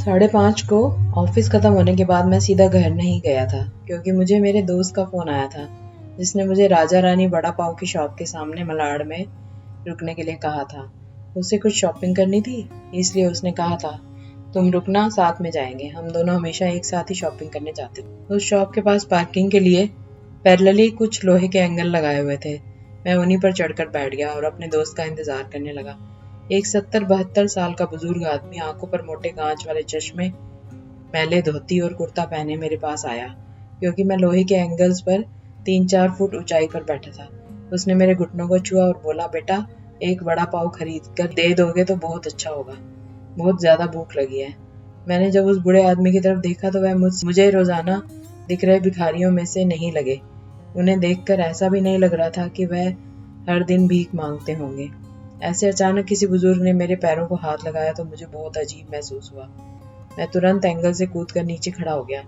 5:30 को ऑफिस खत्म होने के बाद मैं सीधा घर नहीं गया था, क्योंकि मुझे मेरे दोस्त का फोन आया था, जिसने मुझे राजा रानी वड़ा पाव की शॉप के सामने मलाड में रुकने के लिए कहा था। उसे कुछ शॉपिंग करनी थी, इसलिए उसने कहा था तुम रुकना, साथ में जाएंगे। हम दोनों हमेशा एक साथ ही शॉपिंग करने जाते थे। उस शॉप के पास पार्किंग के लिए पैरेलली कुछ लोहे के एंगल लगाए हुए थे। मैं उन्हीं पर चढ़कर बैठ गया और अपने दोस्त का इंतजार करने लगा। एक 70-72 साल का बुजुर्ग आदमी, आंखों पर मोटे कांच वाले चश्मे, मैले धोती और कुर्ता पहने मेरे पास आया, क्योंकि मैं लोहे के एंगल्स पर 3-4 फुट ऊंचाई पर बैठा था। उसने मेरे घुटनों को छुआ और बोला, बेटा एक वड़ा पाव खरीद कर दे दोगे तो बहुत अच्छा होगा, बहुत ज्यादा भूख लगी है। मैंने जब उस बूढ़े आदमी की तरफ देखा तो वह मुझे रोजाना दिख रहे भिखारियों में से नहीं लगे। उन्हें देखकर ऐसा भी नहीं लग रहा था कि वह हर दिन भीख मांगते होंगे। ऐसे अचानक किसी बुजुर्ग ने मेरे पैरों को हाथ लगाया तो मुझे बहुत अजीब महसूस हुआ। मैं तुरंत एंगल से कूदकर नीचे खड़ा हो गया।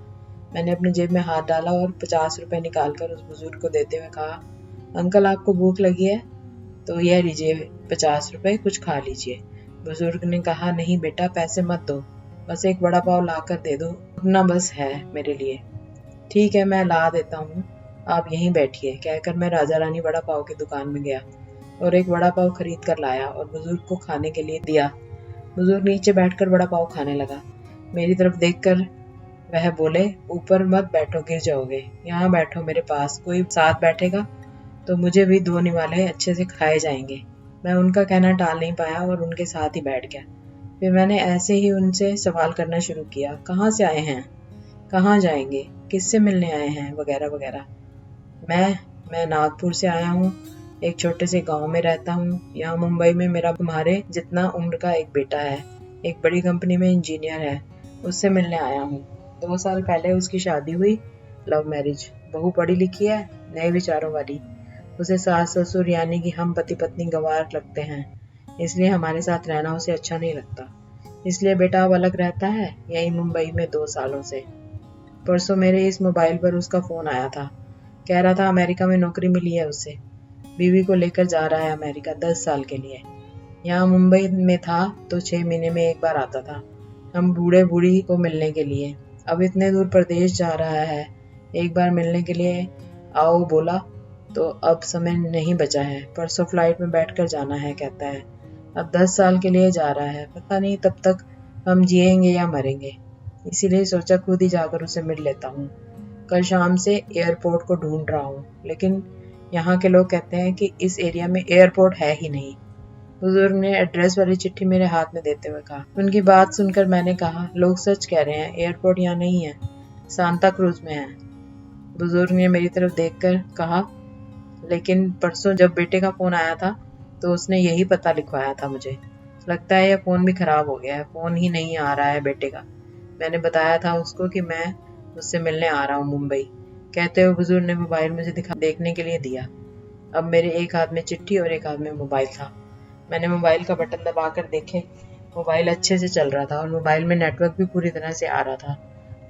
मैंने अपनी जेब में हाथ डाला और 50 रुपए निकालकर उस बुजुर्ग को देते हुए कहा, अंकल आपको भूख लगी है तो यह लीजिए 50 रुपए, कुछ खा लीजिए। बुजुर्ग ने कहा, नहीं बेटा, पैसे मत दो, बस एक वड़ा पाव ला कर दे दो, उतना बस है मेरे लिए। ठीक है, मैं ला देता हूँ, आप यहीं बैठिए, कहकर मैं राजा रानी वड़ा पाव की दुकान में गया और एक वड़ा पाव खरीद कर लाया और बुजुर्ग को खाने के लिए दिया। बुजुर्ग नीचे बैठकर वड़ा पाव खाने लगा। मेरी तरफ देखकर वह बोले, ऊपर मत बैठो, गिर जाओगे, यहाँ बैठो मेरे पास, कोई साथ बैठेगा तो मुझे भी 2 निवाले अच्छे से खाए जाएंगे। मैं उनका कहना टाल नहीं पाया और उनके साथ ही बैठ गया। फिर मैंने ऐसे ही उनसे सवाल करना शुरू किया, कहाँ से आए हैं, कहाँ जाएंगे, किससे मिलने आए हैं, वगैरह वगैरह। मैं नागपुर से आया हूँ, एक छोटे से गांव में रहता हूँ। यहाँ मुंबई में मेरा तुम्हारे जितना उम्र का एक बेटा है, एक बड़ी कंपनी में इंजीनियर है, उससे मिलने आया हूँ। 2 साल पहले उसकी शादी हुई, लव मैरिज। बहू पढ़ी लिखी है, नए विचारों वाली। उसे सास ससुर यानी कि हम पति पत्नी गंवार लगते हैं, इसलिए हमारे साथ रहना उसे अच्छा नहीं लगता। इसलिए बेटा अब अलग रहता है, यही मुंबई में 2 सालों से। परसों मेरे इस मोबाइल पर उसका फोन आया था, कह रहा था अमेरिका में नौकरी मिली है उसे, बीवी को लेकर जा रहा है अमेरिका 10 साल के लिए। यहाँ मुंबई में था तो 6 महीने में एक बार आता था, हम बूढ़े बूढ़ी को मिलने के लिए। अब इतने दूर प्रदेश जा रहा है, एक बार मिलने के लिए आओ बोला तो अब समय नहीं बचा है, परसों फ्लाइट में बैठकर जाना है कहता है। अब 10 साल के लिए जा रहा है, पता नहीं तब तक हम जिएंगे या मरेंगे, इसीलिए सोचा खुद ही जाकर उसे मिल लेता हूँ। कल शाम से एयरपोर्ट को ढूंढ रहा हूँ, लेकिन यहाँ के लोग कहते हैं कि इस एरिया में एयरपोर्ट है ही नहीं। बुजुर्ग ने एड्रेस वाली चिट्ठी मेरे हाथ में देते हुए कहा। उनकी बात सुनकर मैंने कहा, लोग सच कह रहे हैं, एयरपोर्ट यहाँ नहीं है, सांता क्रूज में है। बुजुर्ग ने मेरी तरफ देखकर कहा, लेकिन परसों जब बेटे का फोन आया था तो उसने यही पता लिखवाया था मुझे। लगता है यह फोन भी खराब हो गया है, फोन ही नहीं आ रहा है बेटे का। मैंने बताया था उसको कि मैं उससे मिलने आ रहा हूँ मुंबई। कहते हुए बुजुर्ग ने मोबाइल मुझे देखने के लिए दिया। अब मेरे एक हाथ में चिट्ठी और एक हाथ में मोबाइल था। मैंने मोबाइल का बटन दबाकर देखे, मोबाइल अच्छे से चल रहा था और मोबाइल में नेटवर्क भी पूरी तरह से आ रहा था।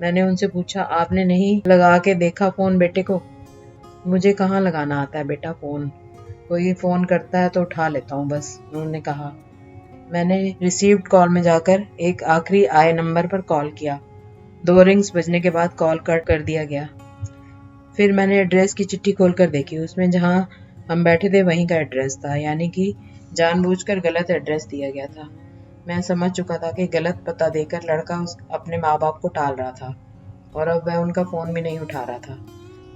मैंने उनसे पूछा, आपने नहीं लगा के देखा फोन बेटे को? मुझे कहाँ लगाना आता है बेटा फोन, कोई फोन करता है तो उठा लेता हूँ बस, उन्होंने कहा। मैंने रिसीव्ड कॉल में जाकर एक आखिरी आए नंबर पर कॉल किया। 2 रिंग्स बजने के बाद कॉल कट कर दिया गया। फिर मैंने एड्रेस की चिट्ठी खोलकर देखी, उसमें जहां हम बैठे थे वहीं का एड्रेस था, यानी कि जानबूझकर गलत एड्रेस दिया गया था। मैं समझ चुका था कि गलत पता देकर लड़का अपने माँ बाप को टाल रहा था और अब वह उनका फोन भी नहीं उठा रहा था।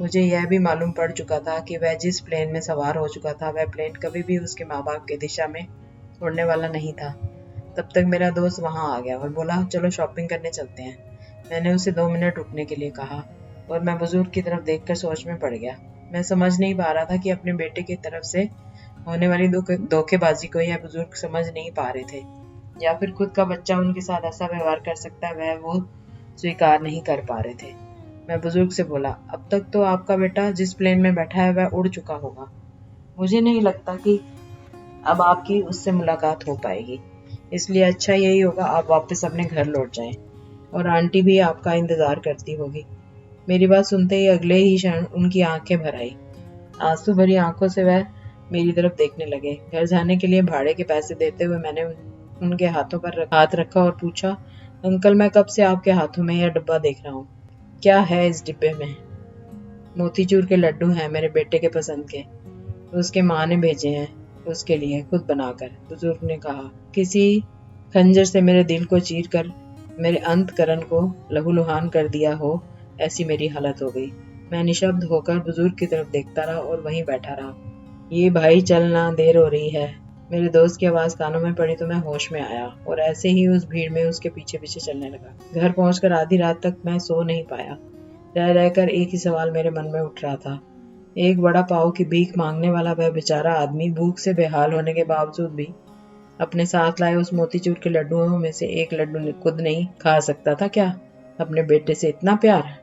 मुझे यह भी मालूम पड़ चुका था कि वह जिस प्लेन में सवार हो चुका था, वह प्लेन कभी भी उसके माँ बाप की दिशा में उड़ने वाला नहीं था। तब तक मेरा दोस्त वहां आ गया और बोला, चलो शॉपिंग करने चलते हैं। मैंने उसे 2 मिनट रुकने के लिए कहा और मैं बुजुर्ग की तरफ देखकर सोच में पड़ गया। मैं समझ नहीं पा रहा था कि अपने बेटे की तरफ से होने वाली धोखेबाजी को यह बुजुर्ग समझ नहीं पा रहे थे, या फिर खुद का बच्चा उनके साथ ऐसा व्यवहार कर सकता है वह वो स्वीकार नहीं कर पा रहे थे। मैं बुजुर्ग से बोला, अब तक तो आपका बेटा जिस प्लेन में बैठा है वह उड़ चुका होगा, मुझे नहीं लगता कि अब आपकी उससे मुलाकात हो पाएगी, इसलिए अच्छा यही होगा आप वापस अपने घर लौट जाएं और आंटी भी आपका इंतजार करती होगी। मेरी बात सुनते ही अगले ही क्षण उनकी आंखें भर आई। आंसू भरी आंखों से वह मेरी तरफ देखने लगे। घर जाने के लिए भाड़े के पैसे देते हुए मैंने उनके हाथों पर हाथ रखा और पूछा, अंकल, मैं कब से आपके हाथों में यह डब्बा देख रहा हूँ। क्या है इस डिब्बे में? मोतीचूर के लड्डू हैं, मेरे बेटे के पसंद के। उसके माँ ने भेजे हैं उसके लिए, खुद बनाकर, बुजुर्ग ने कहा। किसी खंजर से मेरे दिल को चीर कर मेरे अंतकरण को लहूलुहान कर दिया हो, ऐसी मेरी हालत हो गई। मैं निशब्द होकर बुजुर्ग की तरफ देखता रहा और वहीं बैठा रहा। ये भाई, चलना, देर हो रही है। मेरे दोस्त की आवाज कानों में पड़ी तो मैं होश में आया और ऐसे ही उस भीड़ में उसके पीछे पीछे चलने लगा। घर पहुंचकर आधी रात तक मैं सो नहीं पाया। रह रहकर एक ही सवाल मेरे मन में उठ रहा था। एक बड़ा पाव की भीख मांगने वाला वह बेचारा आदमी भूख से बेहाल होने के बावजूद भी अपने साथ लाए उस मोतीचूर के लड्डुओं में से एक लड्डू खुद नहीं खा सकता था क्या? अपने बेटे से इतना प्यार।